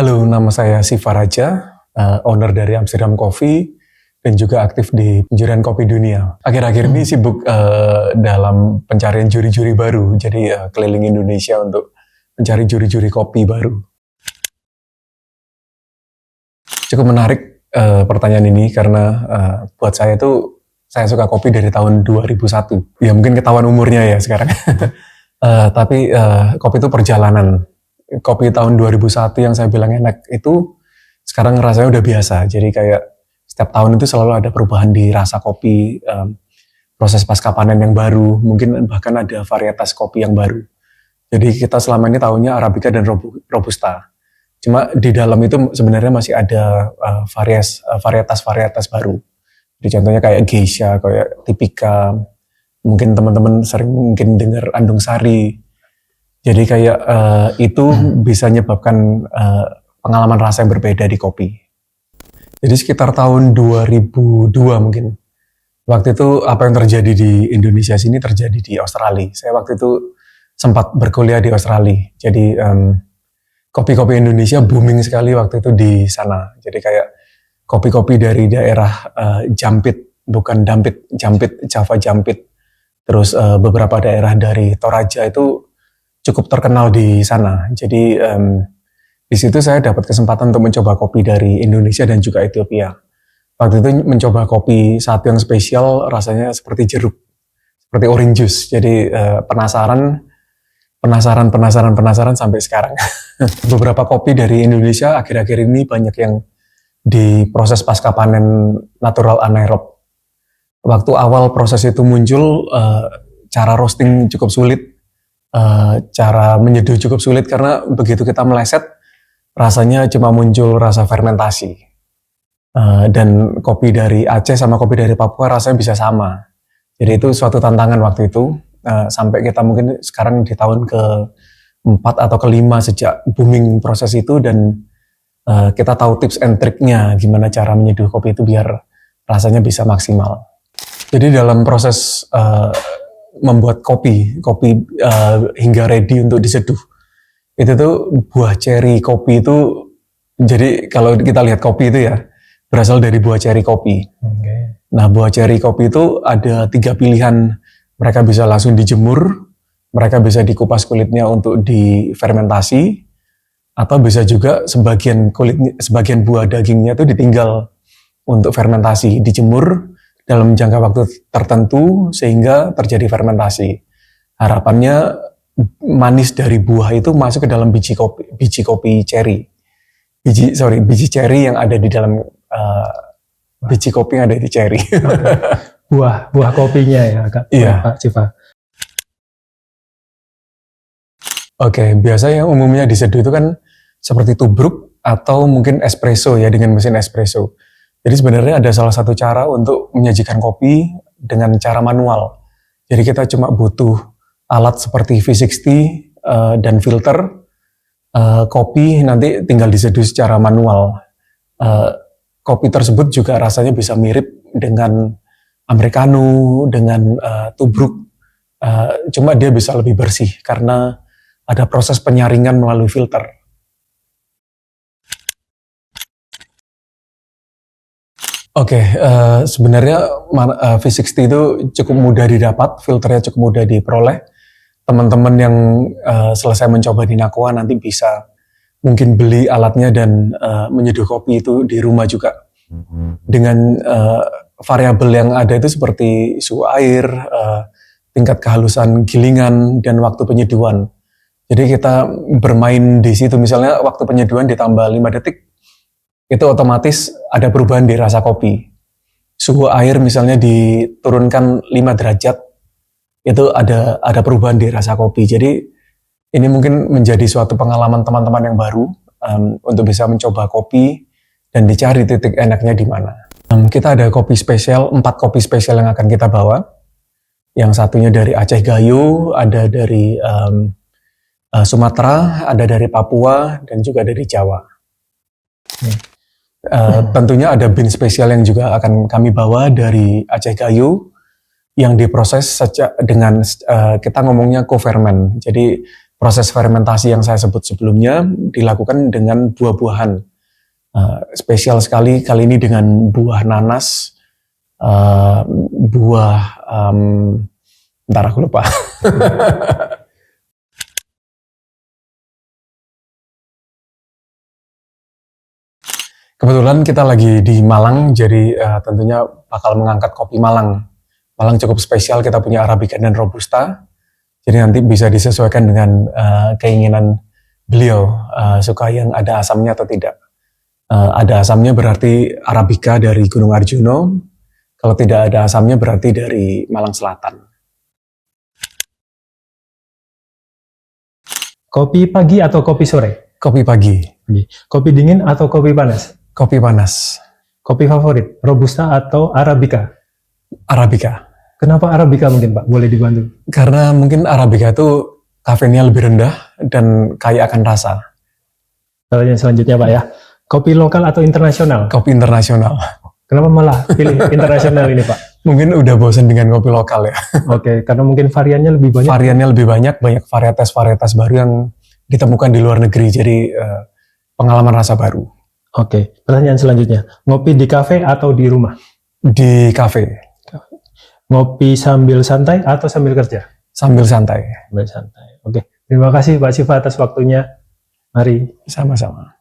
Halo, nama saya Siva Raja, owner dari Amsterdam Coffee, dan juga aktif di penjurian kopi dunia. Akhir-akhir ini sibuk dalam pencarian juri-juri baru, jadi keliling Indonesia untuk mencari juri-juri kopi baru. Cukup menarik pertanyaan ini karena buat saya tuh, saya suka kopi dari tahun 2001. Ya mungkin ketahuan umurnya ya sekarang. Tapi kopi itu perjalanan. Kopi tahun 2001 yang saya bilang enak itu sekarang rasanya udah biasa. Jadi kayak setiap tahun itu selalu ada perubahan di rasa kopi, proses pasca panen yang baru, mungkin bahkan ada varietas kopi yang baru. Jadi kita selama ini tahunya Arabica dan Robusta. Cuma di dalam itu sebenarnya masih ada varietas-varietas baru. Jadi contohnya kayak Geisha, kayak Tipika, mungkin teman-teman sering mungkin dengar Andung Sari. Jadi kayak itu bisa menyebabkan pengalaman rasa yang berbeda di kopi. Jadi sekitar tahun 2002 mungkin. Waktu itu apa yang terjadi di Indonesia sini terjadi di Australia. Saya waktu itu sempat berkuliah di Australia. Jadi kopi-kopi Indonesia booming sekali waktu itu di sana. Jadi kayak kopi-kopi dari daerah Jampit, bukan Dampit, Jampit, Java Jampit. Terus beberapa daerah dari Toraja itu cukup terkenal di sana. Jadi di situ saya dapat kesempatan untuk mencoba kopi dari Indonesia dan juga Ethiopia. Waktu itu mencoba kopi satu yang spesial, rasanya seperti jeruk, seperti orange juice. Jadi penasaran sampai sekarang. Beberapa kopi dari Indonesia akhir-akhir ini banyak yang diproses pasca panen natural anaerob. Waktu awal proses itu muncul, cara roasting cukup sulit. Cara menyeduh cukup sulit karena begitu kita meleset rasanya cuma muncul rasa fermentasi, dan kopi dari Aceh sama kopi dari Papua rasanya bisa sama. Jadi itu suatu tantangan waktu itu, sampai kita mungkin sekarang di tahun ke-4 atau ke-5 sejak booming proses itu, dan kita tahu tips and triknya gimana cara menyeduh kopi itu biar rasanya bisa maksimal. Jadi dalam proses membuat kopi hingga ready untuk diseduh. Itu tuh buah ceri kopi itu, jadi kalau kita lihat kopi itu ya, berasal dari buah ceri kopi. Okay. Nah buah ceri kopi itu ada 3 pilihan, mereka bisa langsung dijemur, mereka bisa dikupas kulitnya untuk difermentasi, atau bisa juga sebagian buah dagingnya itu ditinggal untuk fermentasi, dijemur dalam jangka waktu tertentu sehingga terjadi fermentasi. Harapannya manis dari buah itu masuk ke dalam biji kopi ceri. Biji ceri yang ada di dalam biji kopi yang ada di ceri. buah kopinya ya, Kak. Iya. Pak Siva. Oke, biasanya umumnya diseduh itu kan seperti tubruk atau mungkin espresso ya, dengan mesin espresso. Jadi sebenarnya ada salah satu cara untuk menyajikan kopi dengan cara manual. Jadi kita cuma butuh alat seperti V60 dan filter. Kopi nanti tinggal diseduh secara manual. Kopi tersebut juga rasanya bisa mirip dengan americano, dengan tubruk. Cuma dia bisa lebih bersih karena ada proses penyaringan melalui filter. Oke, sebenarnya V60 itu cukup mudah didapat, filternya cukup mudah diperoleh. Teman-teman yang selesai mencoba di Nakwa nanti bisa mungkin beli alatnya dan menyeduh kopi itu di rumah juga. Dengan variabel yang ada itu seperti suhu air, tingkat kehalusan gilingan, dan waktu penyeduhan. Jadi kita bermain di situ, misalnya waktu penyeduhan ditambah 5 detik, itu otomatis ada perubahan di rasa kopi. Suhu air misalnya diturunkan 5 derajat, itu ada perubahan di rasa kopi. Jadi ini mungkin menjadi suatu pengalaman teman-teman yang baru untuk bisa mencoba kopi dan dicari titik enaknya di mana. Kita ada kopi spesial, 4 kopi spesial yang akan kita bawa. Yang satunya dari Aceh Gayo, ada dari Sumatera, ada dari Papua, dan juga dari Jawa. Tentunya ada bean spesial yang juga akan kami bawa dari Aceh Gayo yang diproses dengan kita ngomongnya co-ferment. Jadi proses fermentasi yang saya sebut sebelumnya dilakukan dengan buah-buahan. Spesial sekali kali ini dengan buah nanas, bentar aku lupa. Kebetulan kita lagi di Malang, jadi tentunya bakal mengangkat kopi Malang. Malang cukup spesial, kita punya Arabica dan Robusta. Jadi nanti bisa disesuaikan dengan keinginan beliau, suka yang ada asamnya atau tidak. Ada asamnya berarti Arabica dari Gunung Arjuno, kalau tidak ada asamnya berarti dari Malang Selatan. Kopi pagi atau kopi sore? Kopi pagi, Kopi dingin atau kopi panas? kopi panas, Kopi favorit, Robusta atau Arabica? Arabica. Kenapa Arabica mungkin Pak? Boleh dibantu? Karena mungkin Arabica itu kafeinnya lebih rendah dan kaya akan rasa. Pertanyaan selanjutnya Pak ya. Kopi lokal atau internasional? Kopi internasional. Kenapa malah pilih internasional ini Pak? Mungkin udah bosan dengan kopi lokal ya. Oke, karena mungkin variannya lebih banyak. Variannya lebih banyak varietas-varietas baru yang ditemukan di luar negeri. Jadi pengalaman rasa baru. Oke, pertanyaan selanjutnya. Ngopi di kafe atau di rumah? Di kafe, Ngopi sambil santai atau sambil kerja? sambil santai. Sambil santai. Oke, terima kasih Pak Siva atas waktunya. Mari. Sama-sama.